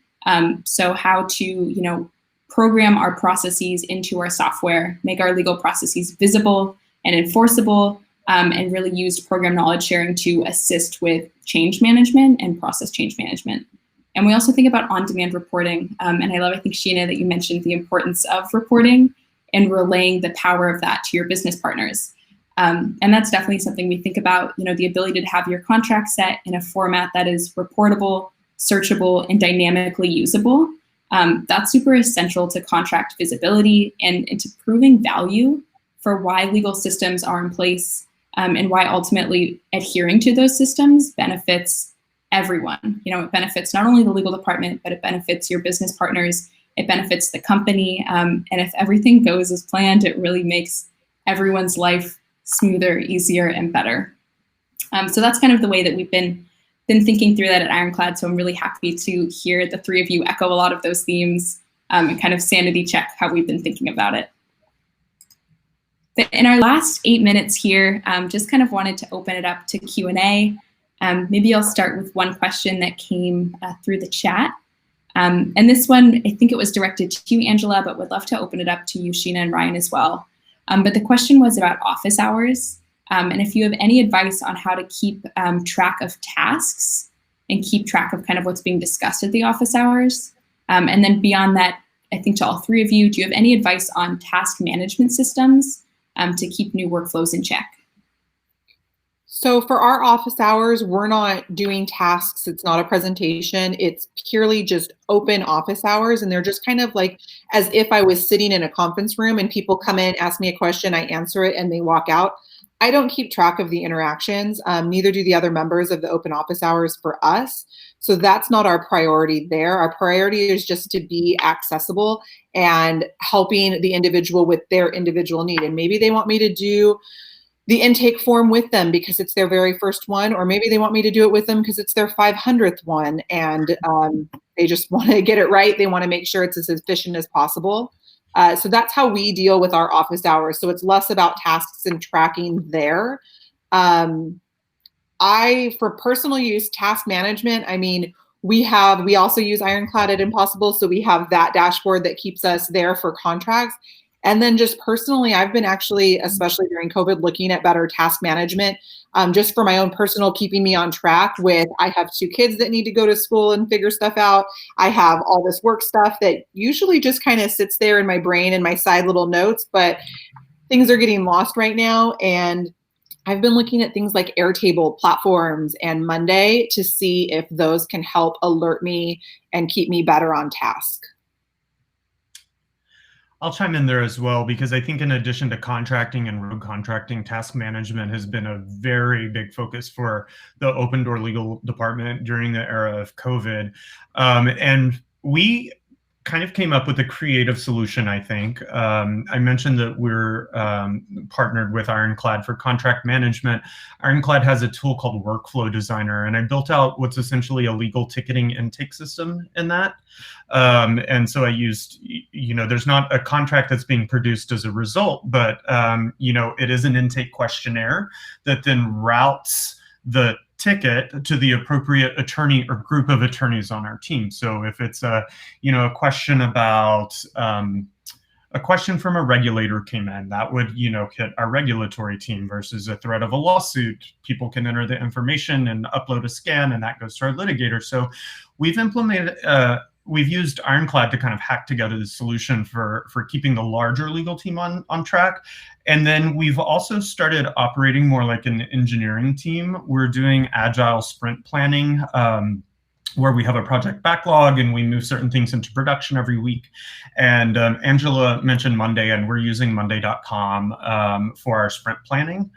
So how to, program our processes into our software, make our legal processes visible and enforceable, and really use program knowledge sharing to assist with change management and process change management. And we also think about on-demand reporting. And I think, Sheena, that you mentioned the importance of reporting and relaying the power of that to your business partners. And that's definitely something we think about, the ability to have your contract set in a format that is reportable, searchable, and dynamically usable. That's super essential to contract visibility and to proving value for why legal systems are in place, and why ultimately adhering to those systems benefits everyone. It benefits not only the legal department, but it benefits your business partners, it benefits the company, and if everything goes as planned, it really makes everyone's life smoother, easier, and better. So that's kind of the way that we've been thinking through that at Ironclad. So I'm really happy to hear the three of you echo a lot of those themes, and kind of sanity check how we've been thinking about it. But in our last 8 minutes here, just kind of wanted to open it up to Q&A. Maybe I'll start with one question that came through the chat. And this one, I think it was directed to you, Angela, but would love to open it up to you, Sheena and Ryan as well. But the question was about office hours. And if you have any advice on how to keep track of tasks and keep track of kind of what's being discussed at the office hours. And then beyond that, I think to all three of you, do you have any advice on task management systems to keep new workflows in check? So for our office hours, we're not doing tasks. It's not a presentation. It's purely just open office hours. And they're just kind of like as if I was sitting in a conference room and people come in, ask me a question, I answer it, and they walk out. I don't keep track of the interactions. Neither do the other members of the open office hours for us. So that's not our priority there. Our priority is just to be accessible and helping the individual with their individual need. And maybe they want me to do the intake form with them because it's their very first one, or maybe they want me to do it with them because it's their 500th one, and they just want to get it right. They want to make sure it's as efficient as possible. So that's how we deal with our office hours. So it's less about tasks and tracking there. For personal use, task management, I mean, we also use Ironclad at Impossible. So we have that dashboard that keeps us there for contracts. And then just personally, I've been actually, especially during COVID, looking at better task management, just for my own personal, keeping me on track with, I have 2 kids that need to go to school and figure stuff out. I have all this work stuff that usually just kind of sits there in my brain and my side little notes, but things are getting lost right now. And I've been looking at things like Airtable platforms and Monday to see if those can help alert me and keep me better on task. I'll chime in there as well, because I think in addition to contracting and road contracting, task management has been a very big focus for the Opendoor legal department during the era of COVID. And we kind of came up with a creative solution, I think. I mentioned that we're partnered with Ironclad for contract management. Ironclad has a tool called Workflow Designer, and I built out what's essentially a legal ticketing intake system in that. And so I used, there's not a contract that's being produced as a result, but, it is an intake questionnaire that then routes the ticket to the appropriate attorney or group of attorneys on our team. So if it's a question about a question from a regulator came in, that would hit our regulatory team, versus a threat of a lawsuit. People can enter the information and upload a scan, and that goes to our litigator. So we've used Ironclad to kind of hack together the solution for keeping the larger legal team on track. And then we've also started operating more like an engineering team. We're doing agile sprint planning, where we have a project backlog and we move certain things into production every week. And Angela mentioned Monday, and we're using monday.com for our sprint planning.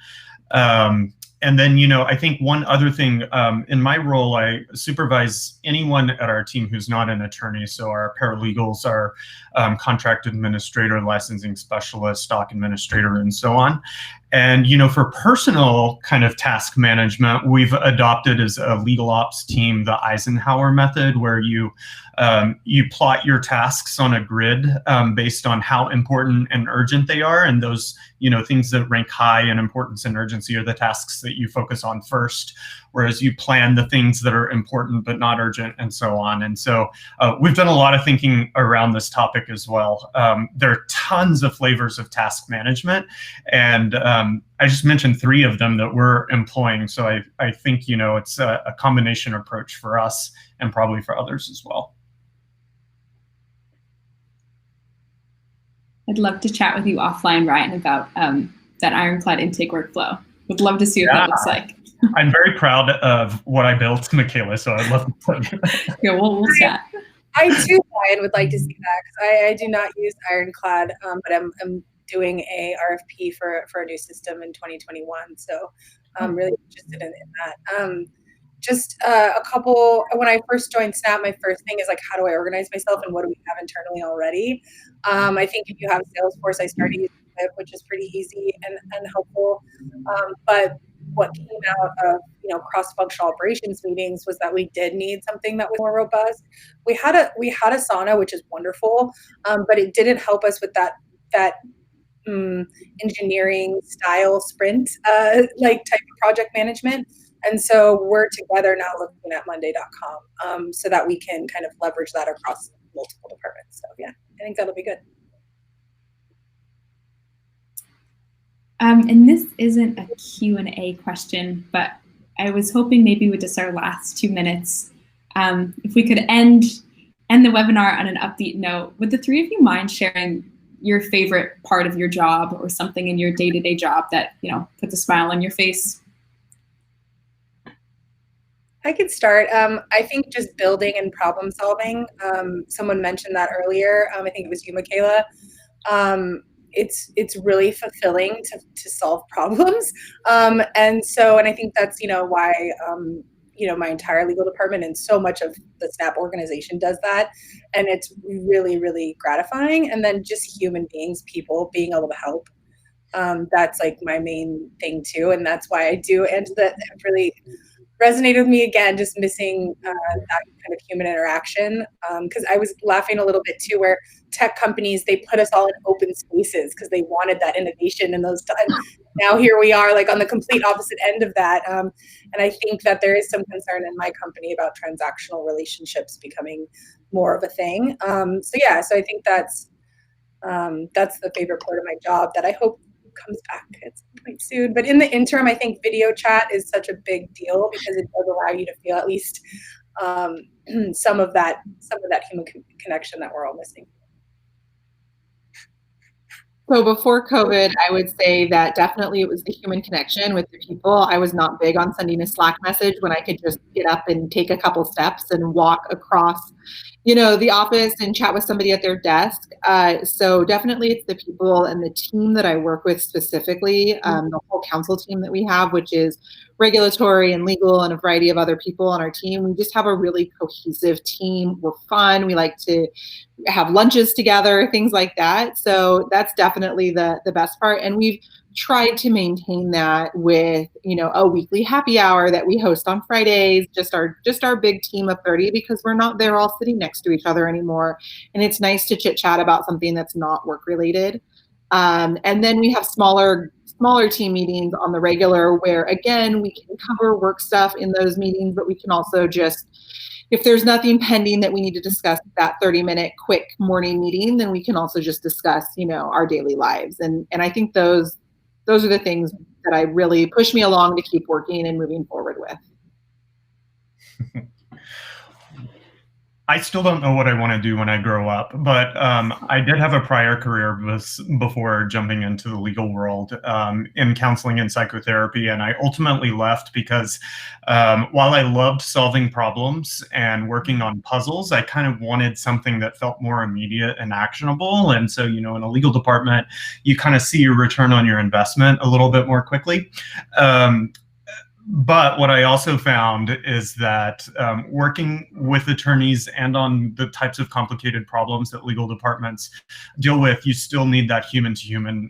And then, I think one other thing, in my role, I supervise anyone at our team who's not an attorney. So our paralegals, our contract administrator, licensing specialist, stock administrator, and so on. And, for personal kind of task management, we've adopted as a legal ops team the Eisenhower method, where you plot your tasks on a grid based on how important and urgent they are. And those, things that rank high in importance and urgency are the tasks that you focus on first, whereas you plan the things that are important but not urgent, and so on. And so we've done a lot of thinking around this topic as well. There are tons of flavors of task management, and I just mentioned 3 of them that we're employing. So I think, it's a combination approach for us and probably for others as well. I'd love to chat with you offline, Ryan, about that Ironclad intake workflow. Would love to see what that looks like. I'm very proud of what I built, Michaela, so I'd love to tell you. Yeah, we'll chat. I too, Ryan, would like to see that because I do not use Ironclad, but I'm doing a RFP for a new system in 2021. So I'm really interested in that. Just a couple, when I first joined Snap, my first thing is like, how do I organize myself and what do we have internally already? I think if you have Salesforce, I started using it, which is pretty easy and helpful. But what came out of cross-functional operations meetings was that we did need something that was more robust. We had a Asana, which is wonderful, but it didn't help us with that engineering style sprint like type of project management. And so we're together now looking at Monday.com so that we can kind of leverage that across multiple departments. So yeah, I think that'll be good. And this isn't a Q&A question, but I was hoping maybe with just our last 2 minutes, if we could end the webinar on an upbeat note, would the three of you mind sharing your favorite part of your job or something in your day-to-day job that, puts a smile on your face? I could start. I think just building and problem solving. Someone mentioned that earlier. I think it was you, Michaela. It's really fulfilling to solve problems. And I think that's, why, my entire legal department and so much of the Snap organization does that. And it's really, really gratifying. And then just human beings, people being able to help. That's like my main thing too. And that's why I do. And that really resonated with me again, just missing that kind of human interaction. Because I was laughing a little bit too, where tech companies, they put us all in open spaces because they wanted that innovation in those times. Now here we are, like on the complete opposite end of that. And I think that there is some concern in my company about transactional relationships becoming more of a thing. So I think that's the favorite part of my job that I hope comes back at some point soon. But in the interim, I think video chat is such a big deal because it does allow you to feel at least some of that human connection that we're all missing. So before COVID, I would say that definitely it was the human connection with the people. I was not big on sending a Slack message when I could just get up and take a couple steps and walk across, the office and chat with somebody at their desk. So definitely it's the people and the team that I work with specifically, the whole council team that we have, which is regulatory and legal and a variety of other people on our team. We just have a really cohesive team. We're fun. We like to have lunches together, things like that. So that's definitely the best part. And we've tried to maintain that with, a weekly happy hour that we host on Fridays, just our big team of 30, because we're not there all sitting next to each other anymore. And it's nice to chit chat about something that's not work related. And then we have smaller team meetings on the regular where, again, we can cover work stuff in those meetings, but we can also just, if there's nothing pending that we need to discuss that 30-minute quick morning meeting, then we can also just discuss, our daily lives. And I think those are the things that I really push me along to keep working and moving forward with. I still don't know what I want to do when I grow up, but I did have a prior career before jumping into the legal world in counseling and psychotherapy, and I ultimately left because while I loved solving problems and working on puzzles, I kind of wanted something that felt more immediate and actionable. And so, in a legal department, you kind of see your return on your investment a little bit more quickly. But what I also found is that working with attorneys and on the types of complicated problems that legal departments deal with, you still need that human-to-human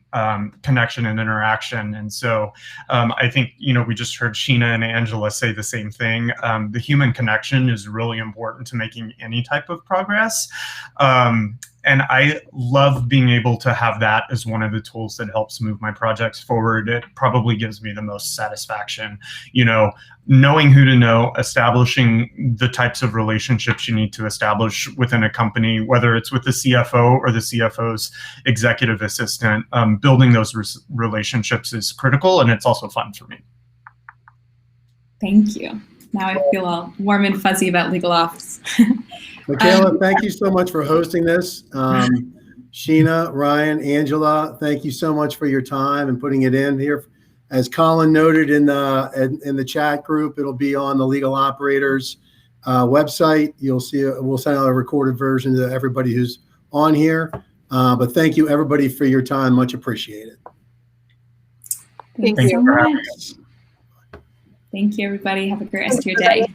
connection and interaction. And so I think, we just heard Sheena and Angela say the same thing. The human connection is really important to making any type of progress. And I love being able to have that as one of the tools that helps move my projects forward. It probably gives me the most satisfaction, knowing who to know, establishing the types of relationships you need to establish within a company, whether it's with the CFO or the CFO's executive assistant. Building those relationships is critical, and it's also fun for me. Thank you. Now I feel all warm and fuzzy about legal ops. Michaela, thank you so much for hosting this. Sheena, Ryan, Angela, thank you so much for your time and putting it in here. As Colin noted in the chat group, it'll be on the Legal Operators website. You'll see we'll send out a recorded version to everybody who's on here. But thank you, everybody, for your time. Much appreciated. Thanks Thank so you for having much. Thank you, everybody. Have a great rest of your day.